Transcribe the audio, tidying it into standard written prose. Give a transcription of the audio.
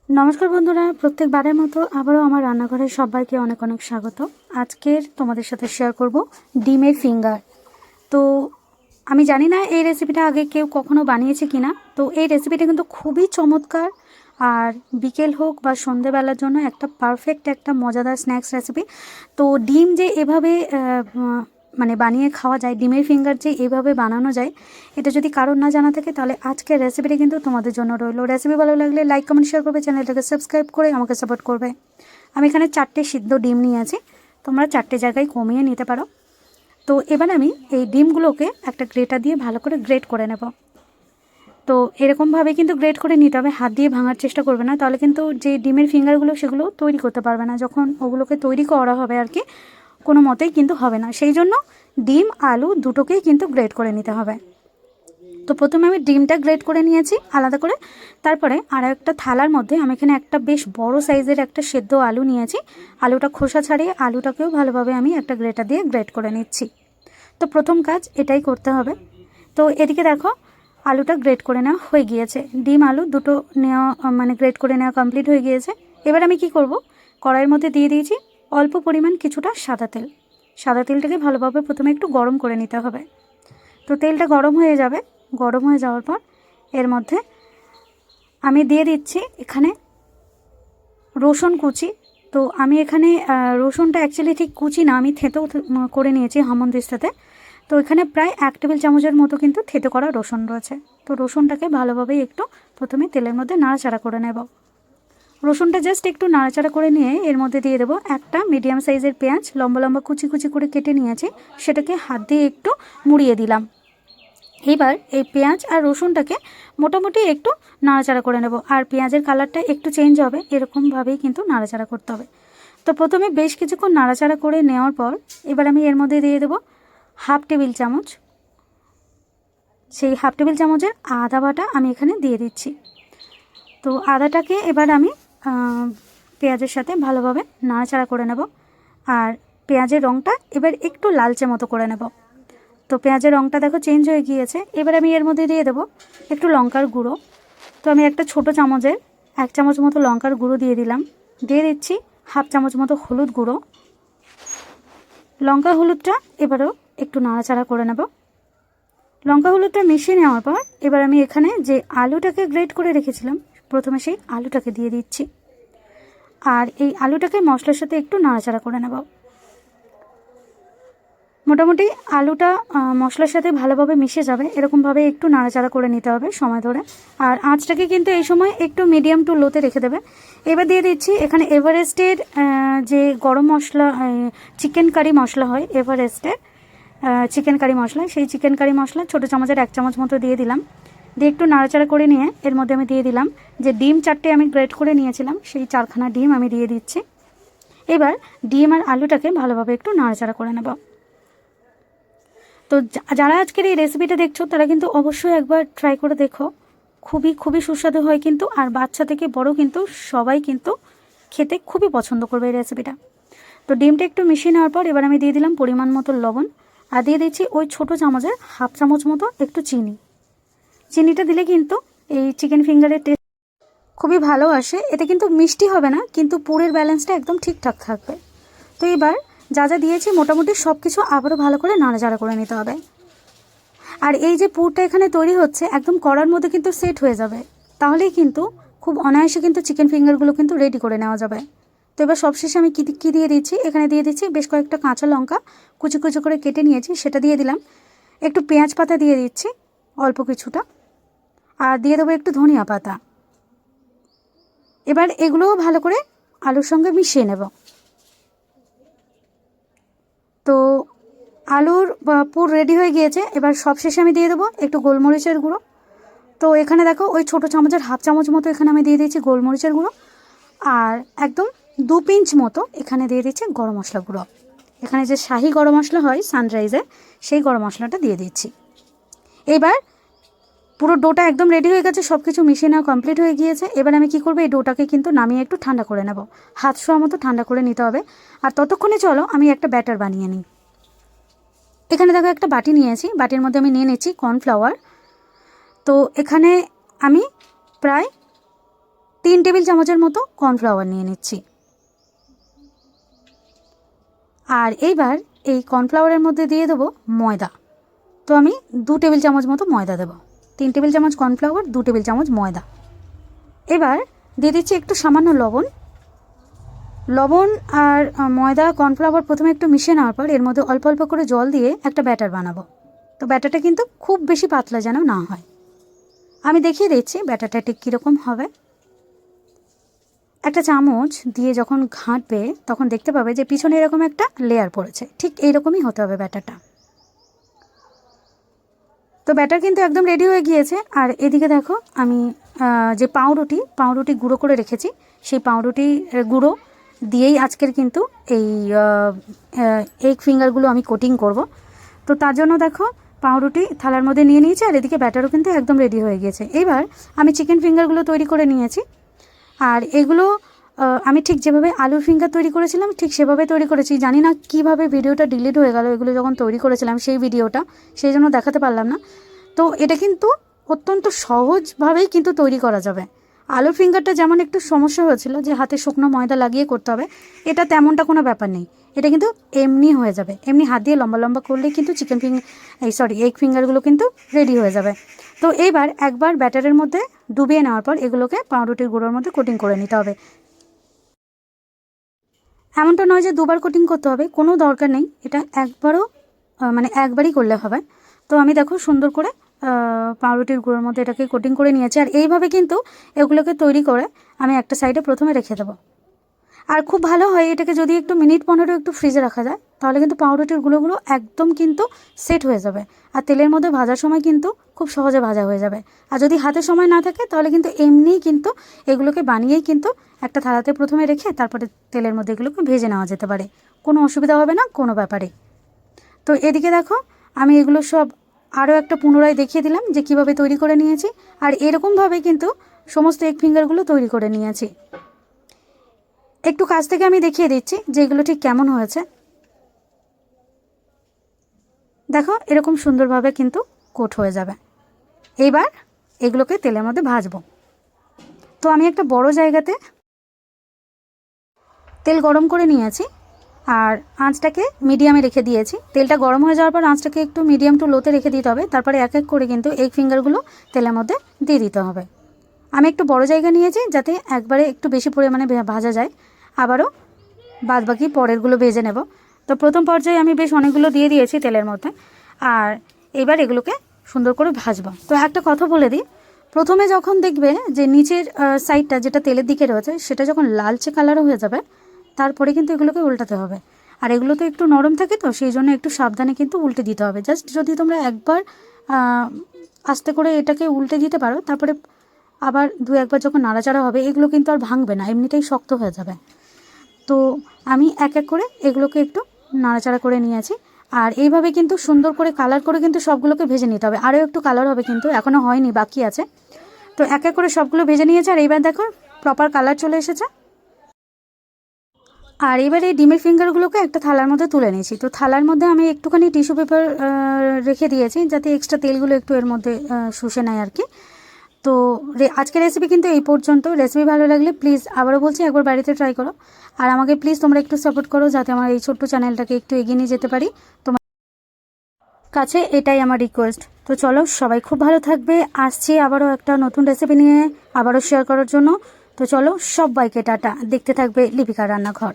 নমস্কার বন্ধুরা, প্রত্যেকবারের মতো আবারও আমার রান্নাঘরে সবাইকে অনেক অনেক স্বাগত। আজকের তোমাদের সাথে শেয়ার করব ডিমের ফিঙ্গার। তো আমি জানি না এই রেসিপিটা আগে কেউ কখনো বানিয়েছে কিনা। তো এই রেসিপিটা কিন্তু খুবই চমৎকার, আর বিকেল হোক বা সন্ধেবেলার জন্য একটা পারফেক্ট একটা মজাদার স্ন্যাক্স রেসিপি। তো ডিম যে এভাবে মানে বানিয়ে খাওয়া যায়, ডিমের ফিঙ্গার যে এভাবে বানানো যায়, এটা যদি কারোর না জানা থাকে তাহলে আজকের রেসিপিটা কিন্তু তোমাদের জন্য রইলো। রেসিপি ভালো লাগলে লাইক কমেন্ট শেয়ার করবে, চ্যানেলটাকে সাবস্ক্রাইব করে আমাকে সাপোর্ট করবে। আমি এখানে 4টে সিদ্ধ ডিম নিয়েছি, তোমরা 4টে জায়গায় কমিয়ে নিতে পারো। তো এবার আমি এই ডিমগুলোকে একটা গ্রেটার দিয়ে ভালো করে গ্রেট করে নেব। তো এরকমভাবে কিন্তু গ্রেট করে নিতে হবে, হাত দিয়ে ভাঙার চেষ্টা করবে না, তাহলে কিন্তু যে ডিমের ফিঙ্গারগুলো সেগুলো তৈরি করতে পারবে না। যখন ওগুলোকে তৈরি করা হবে আর কি, কোনো মতেই কিন্তু হবে না। সেই জন্য ডিম আলু দুটোকেই কিন্তু গ্রেট করে নিতে হবে। তো প্রথমে আমি ডিমটা গ্রেট করে নিয়েছি আলাদা করে। তারপরে আর একটা থালার মধ্যে আমি এখানে একটা বেশ বড় সাইজের একটা সেদ্ধ আলু নিয়েছি। আলুটা খোসা ছাড়িয়ে আলুটাকেও ভালোভাবে আমি একটা গ্রেটার দিয়ে গ্রেট করে নিচ্ছি। তো প্রথম কাজ এটাই করতে হবে। তো এদিকে দেখো, আলুটা গ্রেট করে নেওয়া হয়ে গিয়েছে, ডিম আলু দুটো নেওয়া মানে গ্রেট করে নেওয়া কমপ্লিট হয়ে গিয়েছে। এবার আমি কি করব, কড়াইয়ের মধ্যে দিয়ে দিয়েছি অল্প পরিমাণ কিছুটা সাদা তেল। সাদা তেলটাকে ভালোভাবে প্রথমে একটু গরম করে নিতে হবে। তো তেলটা গরম হয়ে যাবে, গরম হয়ে যাওয়ার পর এর মধ্যে আমি দিয়ে দিচ্ছি এখানে রসুন কুচি। তো আমি এখানে রসুনটা অ্যাকচুয়ালি ঠিক কুচি না, আমি থেঁতো করে নিয়েছি হামনদিস্তাতে। তো এখানে প্রায় 1 টেবিল চামচের মতো কিন্তু থেঁতো করা রসুন রয়েছে। তো রসুনটাকে ভালোভাবে একটু প্রথমে তেলের মধ্যে নাড়াচাড়া করে নেব। রসুনটা জাস্ট একটু নাড়াচাড়া করে নিয়ে এর মধ্যে দিয়ে দেবো একটা মিডিয়াম সাইজের পেঁয়াজ, লম্বা লম্বা কুচি কুচি করে কেটে নিয়েছি, সেটাকে হাত দিয়ে একটু মুড়িয়ে দিলাম। এবার এই পেঁয়াজ আর রসুনটাকে মোটামুটি একটু নাড়াচাড়া করে নেব, আর পেঁয়াজের কালারটা একটু চেঞ্জ হবে, এরকমভাবেই কিন্তু নাড়াচাড়া করতে হবে। তো প্রথমে বেশ কিছুক্ষণ নাড়াচাড়া করে নেওয়ার পর এবার আমি এর মধ্যে দিয়ে দেবো 1/2 টেবিল চামচ, সেই 1/2 টেবিল চামচের আদা বাটা আমি এখানে দিয়ে দিচ্ছি। তো আদাটাকে এবার আমি পেঁয়াজের সাথে ভালোভাবে নাড়াচাড়া করে নেব, আর পেঁয়াজের রঙটা এবার একটু লালচে মতো করে নেব। তো পেঁয়াজের রঙটা দেখো চেঞ্জ হয়ে গিয়েছে। এবার আমি এর মধ্যে দিয়ে দেবো একটু লঙ্কার গুঁড়ো। তো আমি একটা ছোট চামচের 1 চামচ মতো লঙ্কার গুঁড়ো দিয়ে দিলাম। দিয়ে দিচ্ছি 1/2 চামচ মতো হলুদ গুঁড়ো। লঙ্কা হলুদটা এবারও একটু নাড়াচাড়া করে নেব। লঙ্কা হলুদটা মিশিয়ে নেওয়ার পর এবার আমি এখানে যে আলুটাকে গ্রেট করে রেখেছিলাম, প্রথমে সেই আলুটাকে দিয়ে দিচ্ছি, আর এই আলুটাকে মশলার সাথে একটু নাড়াচাড়া করে নেব। মোটামুটি আলুটা মশলার সাথে ভালোভাবে মিশে যাবে, এরকমভাবে একটু নাড়াচাড়া করে নিতে হবে সময় ধরে। আর আঁচটাকে কিন্তু এই সময় একটু মিডিয়াম টু লোতে রেখে দেবে। এবার দিয়ে দিচ্ছি এখানে এভারেস্টের যে গরম মশলা, চিকেন কারি মশলা হয়, এভারেস্টের চিকেন কারি মশলা, সেই চিকেন কারি মশলা ছোটো চামচের 1 চামচ মতো দিয়ে দিলাম। দিয়ে একটু নাড়াচাড়া করে নিয়ে এর মধ্যে আমি দিয়ে দিলাম যে ডিম 4টে আমি গ্রেট করে নিয়েছিলাম, সেই 4খানা ডিম আমি দিয়ে দিচ্ছি। এবার ডিম আর আলুটাকে ভালোভাবে একটু নাড়াচাড়া করে নেব। তো যারা আজকের এই রেসিপিটা দেখছো তারা কিন্তু অবশ্যই একবার ট্রাই করে দেখো, খুবই খুবই সুস্বাদু হয় কিন্তু, আর বাচ্চা থেকে বড় কিন্তু সবাই কিন্তু খেতে খুবই পছন্দ করবে এই রেসিপিটা। তো ডিমটা একটু মিশিয়ে নেওয়ার পর এবার আমি দিয়ে দিলাম পরিমাণ মতো লবণ, আর দিয়ে দিচ্ছি ওই ছোটো চামচের 1/2 চামচ মতো একটু চিনি। চিনিটা দিলে কিন্তু এই চিকেন ফিঙ্গারের টেস্ট খুবই ভালো আসে। এটা কিন্তু মিষ্টি হবে না, কিন্তু পুরের ব্যালেন্সটা একদম ঠিকঠাক থাকবে। তো এবার যা যা দিয়েছি মোটামুটি সব কিছু আবারও ভালো করে নাড়াচাড়া করে নিতে হবে। আর এই যে পুরটা এখানে তৈরি হচ্ছে একদম কড়ার মধ্যে কিন্তু সেট হয়ে যাবে, তাহলেই কিন্তু খুব অনায়াসে কিন্তু চিকেন ফিঙ্গারগুলো কিন্তু রেডি করে নেওয়া যাবে। তো এবার সবশেষে আমি কী দিয়ে দিচ্ছি, এখানে দিয়ে দিচ্ছি বেশ কয়েকটা কাঁচা লঙ্কা কুচি কুচি করে কেটে নিয়েছি, সেটা দিয়ে দিলাম। একটু পেঁয়াজ পাতা দিয়ে দিচ্ছি অল্প কিছুটা, আর দিয়ে দেবো একটু ধনিয়া পাতা। এবার এগুলোও ভালো করে আলুর সঙ্গে মিশিয়ে নেব। তো আলুর পুর রেডি হয়ে গিয়েছে। এবার সবশেষে আমি দিয়ে দেবো একটু গোলমরিচের গুঁড়ো। তো এখানে দেখো ওই ছোটো চামচের 1/2 চামচ মতো এখানে আমি দিয়ে দিয়েছি গোলমরিচের গুঁড়ো, আর একদম 2 পিঞ্চ মতো এখানে দিয়ে দিচ্ছি গরম মশলা গুঁড়ো। এখানে যে শাহি গরম মশলা হয় সানরাইজের, সেই গরম মশলাটা দিয়ে দিচ্ছি। এবার পুরো ডোটা একদম রেডি হয়ে গেছে, সব কিছু মিশিয়ে নেওয়া কমপ্লিট হয়ে গিয়েছে। এবার আমি কি করবো, এই ডোটাকে কিন্তু নামিয়ে একটু ঠান্ডা করে নেব, হাত ছোঁয়া মতো ঠান্ডা করে নিতে হবে। আর ততক্ষণে চলো আমি একটা ব্যাটার বানিয়ে নিই। এখানে দেখো একটা বাটি নিয়েছি, বাটির মধ্যে আমি নিয়ে নিচ্ছি কর্নফ্লাওয়ার। তো এখানে আমি প্রায় 3 টেবিল চামচের মতো কর্নফ্লাওয়ার নিয়ে নিচ্ছি। আর এইবার এই কর্নফ্লাওয়ারের মধ্যে দিয়ে দেবো ময়দা। তো আমি 2 টেবিল চামচ মতো ময়দা দেবো। 3 টেবিল চামচ কর্নফ্লাওয়ার, 2 টেবিল চামচ ময়দা। এবার দিয়ে দিচ্ছি একটু সামান্য লবণ। লবণ আর ময়দা কর্নফ্লাওয়ার প্রথমে একটু মিশিয়ে নেওয়ার পর এর মধ্যে অল্প অল্প করে জল দিয়ে একটা ব্যাটার বানাবো। তো ব্যাটারটা কিন্তু খুব বেশি পাতলা যেন না হয়। আমি দেখিয়ে দিচ্ছি ব্যাটারটা ঠিক কীরকম হবে। একটা চামচ দিয়ে যখন ঘাঁটবে তখন দেখতে পাবে যে পিছনে এরকম একটা লেয়ার পড়েছে, ঠিক এইরকমই হতে হবে ব্যাটারটা। তো ব্যাটার কিন্তু একদম রেডি হয়ে গিয়েছে। আর এদিকে দেখো আমি যে পাউরুটি গুঁড়ো করে রেখেছি, সেই পাউরুটি গুঁড়ো দিয়েই আজকের কিন্তু এই এগ ফিঙ্গারগুলো আমি কোটিং করব। তো তার জন্য দেখো পাউরুটি থালার মধ্যে নিয়ে নিয়েছি, আর এদিকে ব্যাটারও কিন্তু একদম রেডি হয়ে গিয়েছে। এবার আমি চিকেন ফিঙ্গারগুলো তৈরি করে নিয়েছি। আর এগুলো আমি ঠিক যেভাবে আলুর ফিঙ্গার তৈরি করেছিলাম ঠিক সেভাবে তৈরি করেছি। জানি না কিভাবে ভিডিওটা ডিলিট হয়ে গেল, এগুলো যখন তৈরি করেছিলাম সেই ভিডিওটা, সেই জন্য দেখাতে পারলাম না। তো এটা কিন্তু অত্যন্ত সহজভাবেই কিন্তু তৈরি করা যাবে। আলুর ফিঙ্গারটা যেমন একটু সমস্যা হয়েছিল যে হাতে শুকনো ময়দা লাগিয়ে করতে হবে, এটা তেমনটা কোনো ব্যাপার নেই। এটা কিন্তু এমনি হয়ে যাবে, এমনি হাত দিয়ে লম্বা লম্বা করলেই কিন্তু এগ ফিঙ্গারগুলো কিন্তু রেডি হয়ে যাবে। তো এইবার একবার ব্যাটারের মধ্যে ডুবিয়ে নেওয়ার পর এগুলোকে পাউরুটির গুঁড়োর মধ্যে কোটিং করে নিতে হবে। এমনটা নয় যে দুবার কোটিং করতে হবে, কোনো দরকার নেই। এটা একবারই করলে হবে। তো আমি দেখো সুন্দর করে পাউরুটির গুঁড়োর মধ্যে এটাকে কোটিং করে নিয়েছি। আর এইভাবে কিন্তু এগুলোকে তৈরি করে আমি একটা সাইডে প্রথমে রেখে দেবো। আর খুব ভালো হয় এটাকে যদি একটু মিনিট 15 একটু ফ্রিজে রাখা যায়, তাহলে কিন্তু পাউরুটির গুঁড়োগুলো একদম কিন্তু সেট হয়ে যাবে। আর তেলের মধ্যে ভাজার সময় কিন্তু খুব সহজে ভাজা হয়ে যাবে। আর যদি হাতে সময় না থাকে তাহলে কিন্তু এমনিই কিন্তু এগুলোকে বানিয়েই কিন্তু একটা থালাতে প্রথমে রেখে তারপরে তেলের মধ্যে এগুলোকে ভেজে নেওয়া যেতে পারে, কোনো অসুবিধা হবে না কোনো ব্যাপারে। তো এদিকে দেখো আমি এগুলো সব আরও একটা পুনরায় দেখিয়ে দিলাম যে কীভাবে তৈরি করে নিয়েছি। আর এরকমভাবে কিন্তু সমস্ত এগ ফিঙ্গারগুলো তৈরি করে নিয়েছি। একটু কাছ থেকে আমি দেখিয়ে দিচ্ছি যে এগুলো ঠিক কেমন হয়েছে। দেখো এরকম সুন্দরভাবে কিন্তু কোট হয়ে যাবে। এইবার এগুলোকে তেলের মধ্যে ভাজবো। তো আমি একটা বড় জায়গাতে তেল গরম করে নিয়েছি আর আঁচটাকে মিডিয়ামে রেখে দিয়েছি। তেলটা গরম হয়ে যাওয়ার পর আঁচটাকে একটু মিডিয়াম টু লোতে রেখে দিতে হবে। তারপরে এক এক করে কিন্তু এগ ফিঙ্গারগুলো তেলের মধ্যে দিয়ে দিতে হবে। আমি একটু বড় জায়গা নিয়েছি যাতে একবারে একটু বেশি পরিমাণে ভাজা যায়, আবারও বাদবাকি পরেরগুলো ভেজে নেব। তো প্রথম পর্যায়ে আমি বেশ অনেকগুলো দিয়ে দিয়েছি তেলের মধ্যে। আর এবার এগুলোকে সুন্দর করে ভাজবো। তো একটা কথা বলে দিই, প্রথমে যখন দেখবে যে নিচের সাইডটা যেটা তেলের দিকে রয়েছে সেটা যখন লালচে কালারও হয়ে যাবে, তারপরে কিন্তু এগুলোকে উল্টাতে হবে। আর এগুলো তো একটু নরম থাকে, তো সেই জন্য একটু সাবধানে কিন্তু উল্টে দিতে হবে। জাস্ট যদি তোমরা একবার আস্তে করে এটাকে উল্টে দিতে পারো, তারপরে আবার 2-1 বার যখন নাড়াচাড়া হবে এগুলো কিন্তু আর ভাঙবে না, এমনিতেই শক্ত হয়ে যাবে। তো আমি এক এক করে এগুলোকে একটু নাড়াচাড়া করে নিয়েছি। আর এইভাবে কিন্তু সুন্দর করে কালার করে কিন্তু সবগুলোকে ভেজে নিতে হবে। আরও একটু কালার হবে, কিন্তু এখনও হয়নি, বাকি আছে। তো এক এক করে সবগুলো ভেজে নিয়েছে। আর এইবার দেখো প্রপার কালার চলে এসেছে। আর এবার এই ডিমের ফিঙ্গারগুলোকে একটা থালার মধ্যে তুলে নিয়েছি। তো থালার মধ্যে আমি একটুখানি টিস্যু পেপার রেখে দিয়েছি যাতে এক্সট্রা তেলগুলো একটু এর মধ্যে শুষে নেয় আর কি। তো আজকের রেসিপি কিন্তু এই পর্যন্ত। রেসিপি ভালো লাগলে প্লিজ আবারও বলছি একবার বাড়িতে ট্রাই করো। আর আমাকে প্লিজ তোমরা একটু সাপোর্ট করো যাতে আমার এই ছোট্ট চ্যানেলটাকে একটু এগিয়ে নিয়ে যেতে পারি তোমার কাছে, এটাই আমার রিকোয়েস্ট। তো চলো সবাই খুব ভালো থাকবে। আসছি আবারও একটা নতুন রেসিপি নিয়ে আবারও শেয়ার করার জন্য। তো চলো সবাইকে টাটা। দেখতে থাকবে লিপিকার রান্নাঘর।